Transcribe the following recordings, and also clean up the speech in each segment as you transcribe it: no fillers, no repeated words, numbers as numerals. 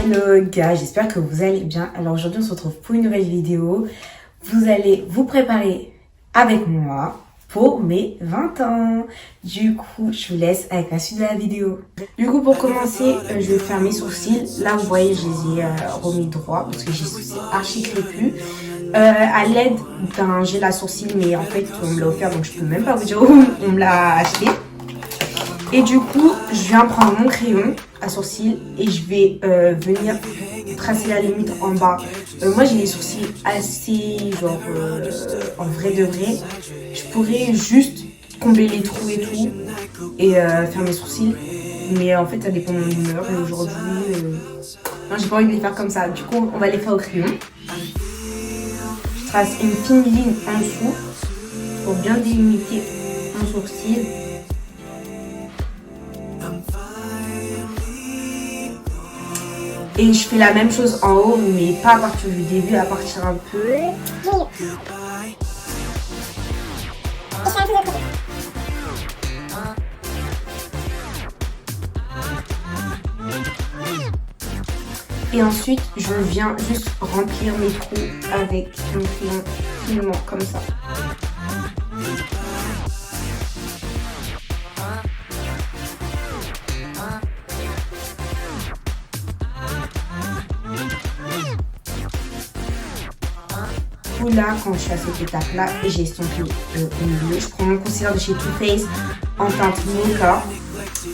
Hello gars, j'espère que vous allez bien. Alors aujourd'hui on se retrouve pour une nouvelle vidéo. Vous allez vous préparer avec moi pour mes 20 ans. Du coup, je vous laisse avec la suite de la vidéo. Du coup, pour commencer, je vais faire mes sourcils. Là, vous voyez, je les ai remis droits parce que j'ai sourcils archi crépus. À l'aide d'un gel à sourcils, mais en fait, on me l'a offert, donc je peux même pas vous dire où on me l'a acheté. Et du coup, je viens prendre mon crayon à sourcils et je vais venir tracer la limite en bas. Moi, j'ai les sourcils assez, genre, en vrai de vrai. Je pourrais juste combler les trous et tout et faire mes sourcils. Mais en fait, ça dépend de mon humeur. Et aujourd'hui, non, j'ai pas envie de les faire comme ça. Du coup, on va les faire au crayon. Je trace une fine ligne en dessous pour bien délimiter mon sourcil. Et je fais la même chose en haut, mais pas à partir du début, à partir un peu. Et ensuite, je viens juste remplir mes trous avec mon crayon finement, comme ça. Là, quand je suis à cette étape là et j'ai estompé au milieu, je prends mon concealer de chez Too Faced en teinte mocha.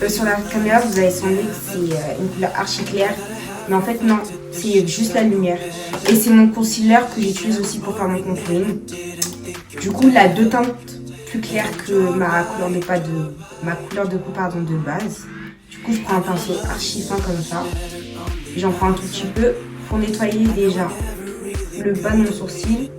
Sur la caméra vous avez semblé que c'est une couleur archi claire, mais en fait non, c'est juste la lumière. Et c'est mon concealer que j'utilise aussi pour faire mon contouring. Du coup, il a deux teintes plus claires que ma couleur de peau de base. Du coup, je prends un pinceau archi fin comme ça. J'en prends un tout petit peu pour nettoyer déjà le bas de mon sourcil.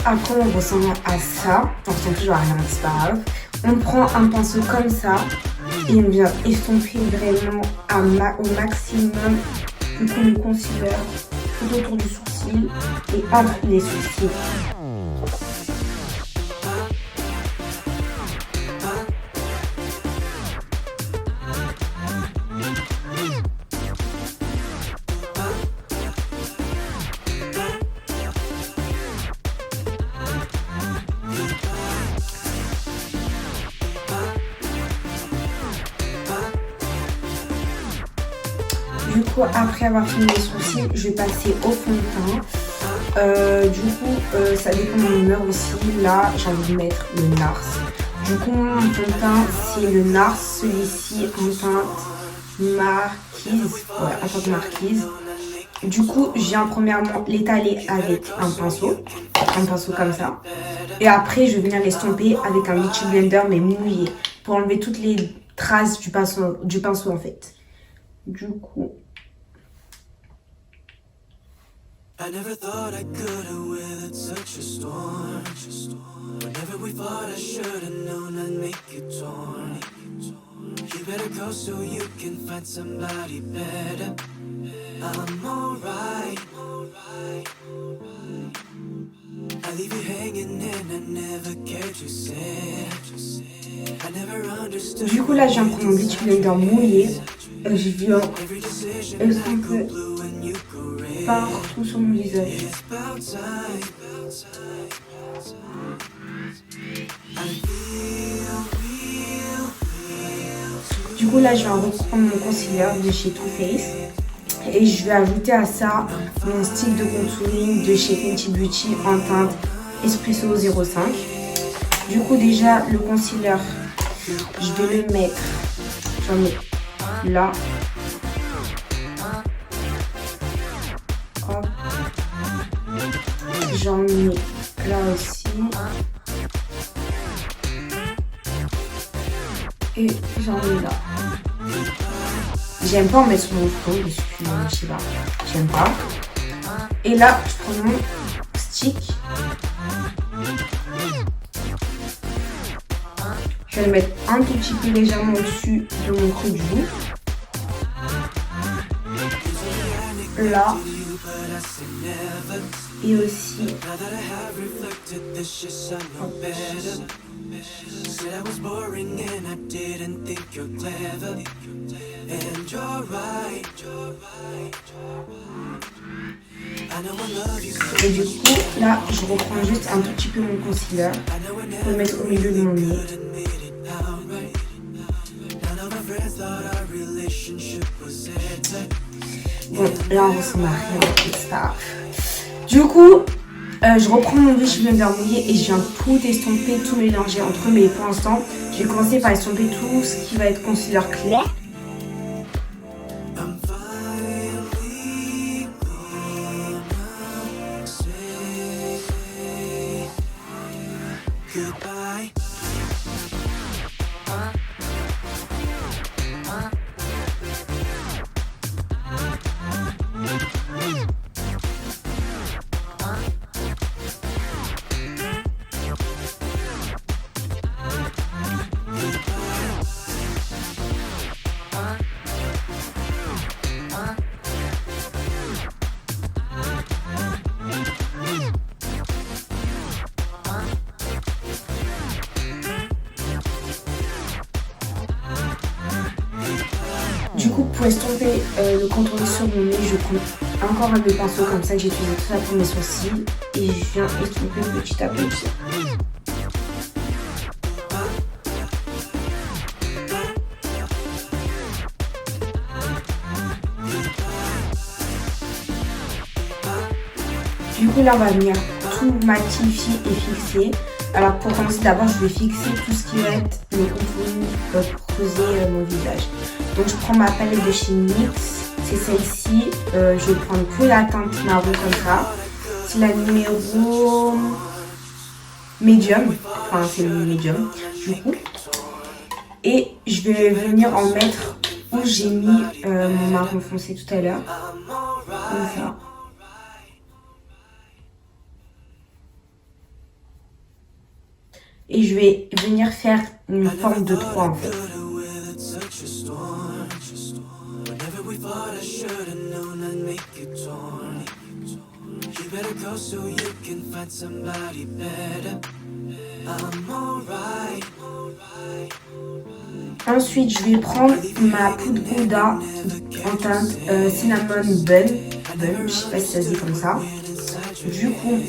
Après on ressemble à ça, on ressemble toujours à rien, c'est pas grave. On prend un pinceau comme ça et on vient estomper vraiment au maximum du coup le concealer tout autour du sourcil et entre les sourcils. Du coup, après avoir fini les sourcils, je vais passer au fond de teint. Du coup, ça dépend de mon humeur aussi. Là, j'ai envie de mettre le NARS. Du coup, mon fond de teint, c'est le NARS. Celui-ci en teinte marquise. Ouais, en teinte marquise. Du coup, je viens premièrement l'étaler avec un pinceau comme ça. Et après, je vais venir l'estomper avec un Vichy Blender, mais mouillé, pour enlever toutes les traces du pinceau en fait. Du coup... I never thought I could have weathered such a storm. Whenever we fought, I should have known I'd make you torn. You better go so you can find somebody better. I'm alright. I leave you hanging and I never cared you said. I never understood. Du coup là, je viens prendre mon Beauty Blender mouillé. Je viens estomper partout sur mon visage. Du coup là, je vais reprendre mon concealer de chez Too Faced et je vais ajouter à ça mon stick de contouring de chez Fenty Beauty en teinte Espresso 05. Du coup, déjà, le concealer, je vais le mettre, j'en mets là. Hop. J'en mets là aussi. Et j'en mets là. J'aime pas en mettre sur mon front parce que je sais pas, j'aime pas. Et là, je prends mon stick. Je vais le mettre un tout petit peu légèrement au-dessus de mon creux du joue. Là. Et aussi. Et du coup, là, je reprends juste un tout petit peu mon concealer pour le mettre au milieu de mon nez. Bon, là, on ressemble à rien avec ça. Du coup, je reprends mon Vichy Blender mouillé et je viens tout estomper, tout mélanger entre eux. Mais pour l'instant, je vais commencer par estomper tout ce qui va être concealer clair. Du coup, pour estomper le contour sur mon nez, je prends encore un de mes pinceaux comme ça que j'ai utilisé tout ça pour mes sourcils et je viens estomper petit à petit. Du coup, là, on va venir tout matifier et fixer. Alors, pour commencer, d'abord, je vais fixer tout ce qui va être le contouring pour creuser mon visage. Donc, je prends ma palette de chez NYX. C'est celle-ci. Je vais prendre que la teinte marron comme ça. C'est la numéro médium. Enfin, c'est le médium, du coup. Et je vais venir en mettre où j'ai mis mon marron foncé tout à l'heure. Comme ça. Et je vais venir faire une forme de 3 en fait. Ensuite, je vais prendre ma poudre Gouda en teinte Cinnamon Bun. Je sais pas si ça se dit comme ça. Du coup,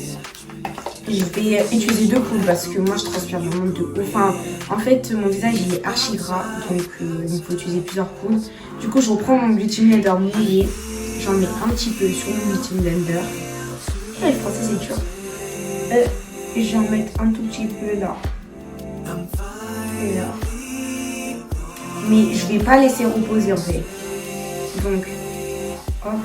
je vais utiliser 2 poudres parce que moi je transpire vraiment de ouf. Enfin, en fait, mon visage il est archi gras, donc il faut utiliser plusieurs poudres. Du coup, je reprends mon Beauty Blender mouillé. J'en mets un petit peu sur mon Beauty Blender. Le français c'est dur. Et je vais en mettre un tout petit peu là. Et là. Mais je vais pas laisser reposer en fait. Donc, hop.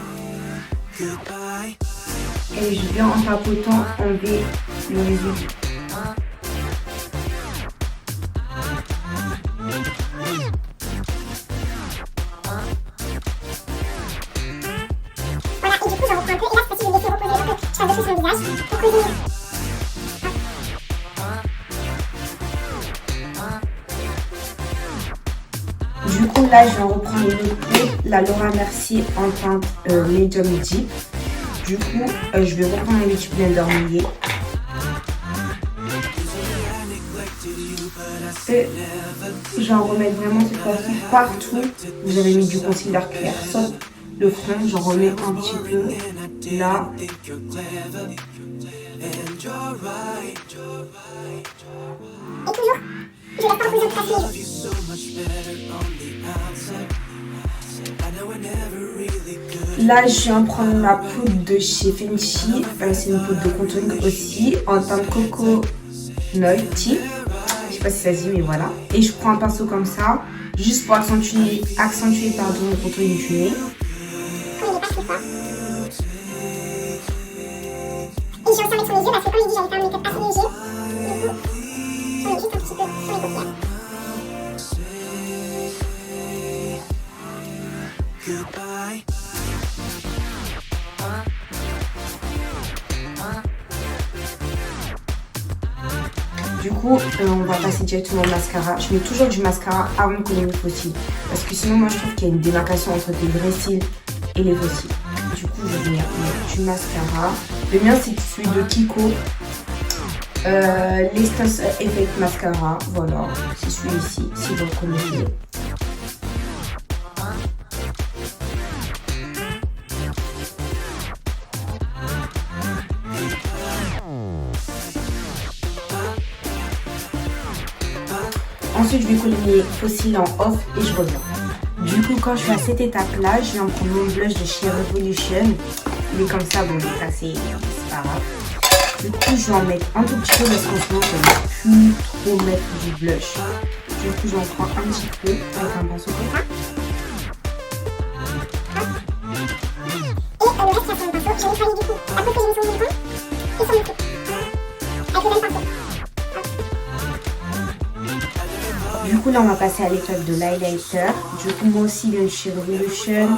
Et je viens en papotant enlever le résidu. Voilà, et du coup j'en reprends un peu, et là cette fois-ci je vais laisser reposer un peu, je fais un peu plus sur le visage pour creuser. Du coup là je vais reprendre une autre poudre, la Laura Mercier en teinte Medium Deep. Du coup, je vais reprendre mon Beauty Blender mouillé. Et je vais en remettre vraiment cette fois-ci partout où j'avais mis du concealer clair, sauf le front. J'en remets un petit peu là. Et toujours, je laisse pas reposer au craquelin. Là, je viens prendre ma poudre de chez Fenty. C'est une poudre de contouring aussi en teinte Coco Nut Tea. sais pas si ça se dit, mais voilà. Et je prends un pinceau comme ça, juste pour accentuer mon contouring du nez. Et j'ai aussi un mettre sur les yeux parce que comme je dis, j'avais fait un make-up assez léger. Du coup, on met juste un petit peu sur les paupières. Du coup, on va passer directement au mascara. Je mets toujours du mascara avant de coller mes faux cils. Parce que sinon, moi, je trouve qu'il y a une démarcation entre les vrais cils et les faux cils. Du coup, je vais venir mettre du mascara. Le mien, c'est celui de Kiko. L'Essence Effect Mascara. Voilà, c'est celui-ci, si vous le connaissez. Ensuite, je vais coller mes faux cils en off et je reviens. Du coup, quand je suis à cette étape-là, je viens prendre mon blush de chez Revolution. Il est comme ça, bon, il est cassé, c'est pas grave. Du coup, je vais en mettre un tout petit peu parce qu'en ce moment, je ne vais plus trop mettre du blush. Du coup, j'en prends un petit peu avec un pinceau comme ça. Et le reste, ça sur mon pinceau. Je vais nettoyer du coup à peu près j'ai mis sur mon menton et sur mon cou. Avec le même pinceau. Du coup, là, on va passer à l'étape de l'highlighter. Du coup, moi aussi, il vient de chez Revolution.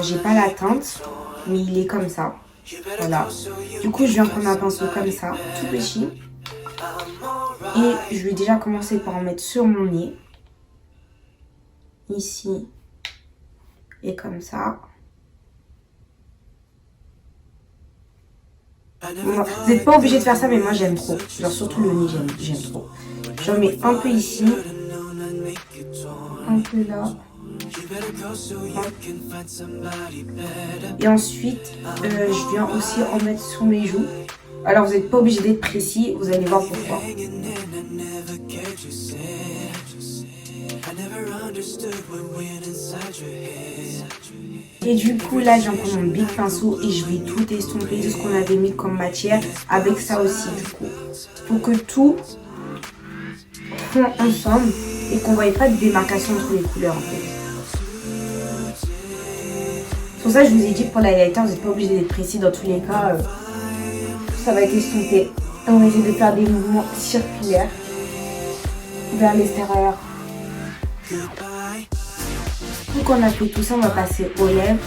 J'ai pas la teinte, mais il est comme ça. Voilà. Du coup, je viens prendre un pinceau comme ça, tout petit. Et je vais déjà commencer par en mettre sur mon nez. Ici. Et comme ça. Bon, vous n'êtes pas obligé de faire ça, mais moi, j'aime trop. Genre, surtout le nez, j'aime trop. J'en mets un peu ici. Un peu là. Et ensuite, je viens aussi en mettre sur mes joues. Alors, vous n'êtes pas obligé d'être précis, vous allez voir pourquoi. Et du coup, là, j'ai encore mon big pinceau et je vais tout estomper de ce qu'on avait mis comme matière avec ça aussi, du coup. Pour que tout fond ensemble et qu'on ne voie pas de démarcation entre les couleurs, en fait. C'est pour ça que je vous ai dit que pour l'highlighter, vous n'êtes pas obligé d'être précis. Dans tous les cas, ça va être estompé. On va essayer de faire des mouvements circulaires vers l'extérieur. Donc on a fait tout ça, on va passer aux lèvres.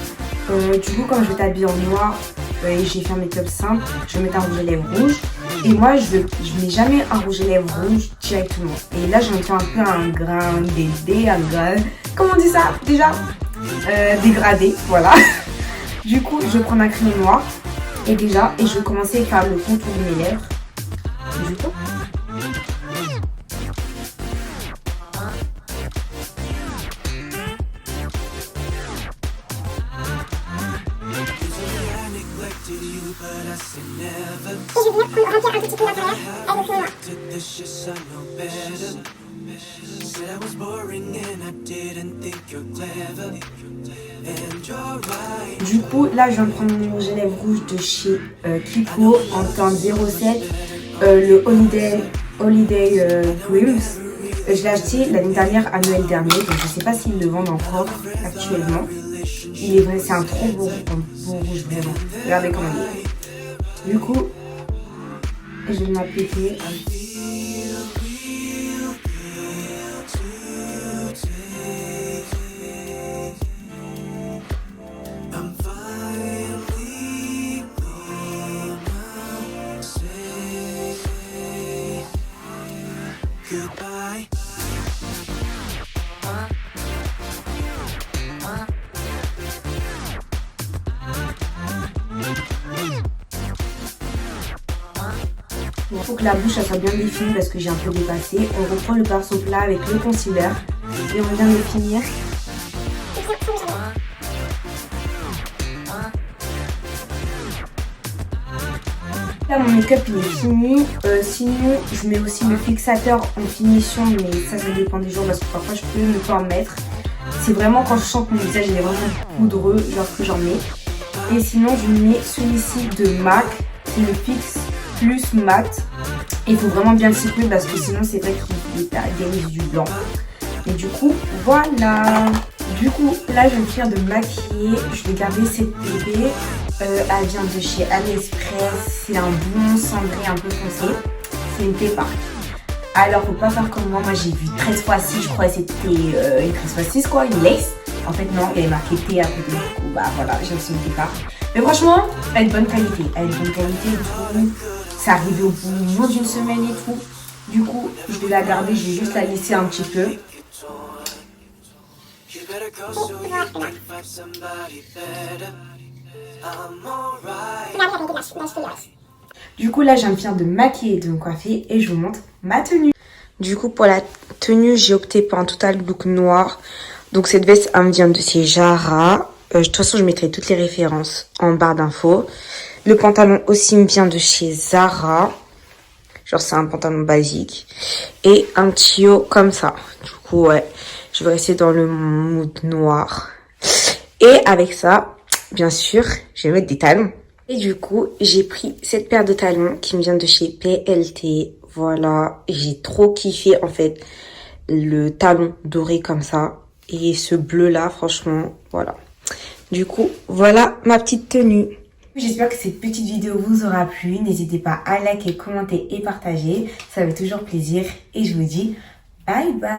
Du coup, comme je vais t'habiller en noir et j'ai fait un make-up simple, je vais mettre un rouge à lèvres rouge. Et moi, je mets jamais un rouge à lèvres rouge directement. Et là, j'en fais un peu un grain bébé, un grain... Comment on dit ça déjà dégradé, voilà. Du coup, je vais prendre un crayon noir. Et je vais commencer à faire le contour de mes lèvres. Du coup... Et je vais venir remplir un tout petit peu l'intérieur avec le crayon noir. Du coup, là, je viens de prendre mon rouge à lèvres rouge de chez Kiko en teinte 07, le Holiday Dreams. Je l'ai acheté l'année dernière à Noël dernier, donc je ne sais pas s'ils le vendent encore actuellement. Il est vrai, c'est un trop beau rouge, vraiment. Regardez comment il est. Du coup, je vais m'appliquer. Il faut que la bouche elle soit bien définie parce que j'ai un peu dépassé. On reprend le pinceau plat avec le concealer et on vient de finir. Là mon make-up il est fini. Sinon je mets aussi le fixateur en finition, mais ça dépend des jours parce que parfois je peux ne pas en mettre. C'est vraiment quand je sens que mon visage il est vraiment poudreux, genre que j'en mets. Et sinon je mets celui-ci de MAC, c'est le Fix Plus Matte. Il faut vraiment bien le secouer parce que sinon c'est vrai qu'il dégage du blanc. Et du coup, voilà. Du coup, là, je vais me finir de maquiller. Je vais garder cette bébé. Elle vient de chez AliExpress. C'est un blond cendré un peu foncé. C'est une pépare. Alors, faut pas faire comme moi. Moi, j'ai vu 13 x 6. Je crois que c'était une 13 x 6, quoi. Une lace. En fait, non. Il y avait marqué T à côté. Du coup, bah voilà, j'ai reçu une pépare. Mais franchement, elle est de bonne qualité. Elle est de bonne qualité et tout. C'est arrivé au bout d'une semaine et tout. Du coup, je vais la garder. Je vais juste la laisser un petit peu. Du coup, là, je viens de finir de maquiller et de me coiffer et je vous montre ma tenue. Du coup, pour la tenue, j'ai opté pour un total look noir. Donc, cette veste, elle me vient de chez Zara. De toute façon, je mettrai toutes les références en barre d'infos. Le pantalon aussi me vient de chez Zara. Genre, c'est un pantalon basique. Et un petit haut comme ça. Du coup, ouais, je vais rester dans le mood noir. Et avec ça, bien sûr, je vais mettre des talons. Et du coup, j'ai pris cette paire de talons qui me vient de chez PLT. Voilà, j'ai trop kiffé en fait le talon doré comme ça. Et ce bleu là, franchement, voilà. Du coup, voilà ma petite tenue. J'espère que cette petite vidéo vous aura plu. N'hésitez pas à liker, commenter et partager. Ça fait toujours plaisir. Et je vous dis bye bye.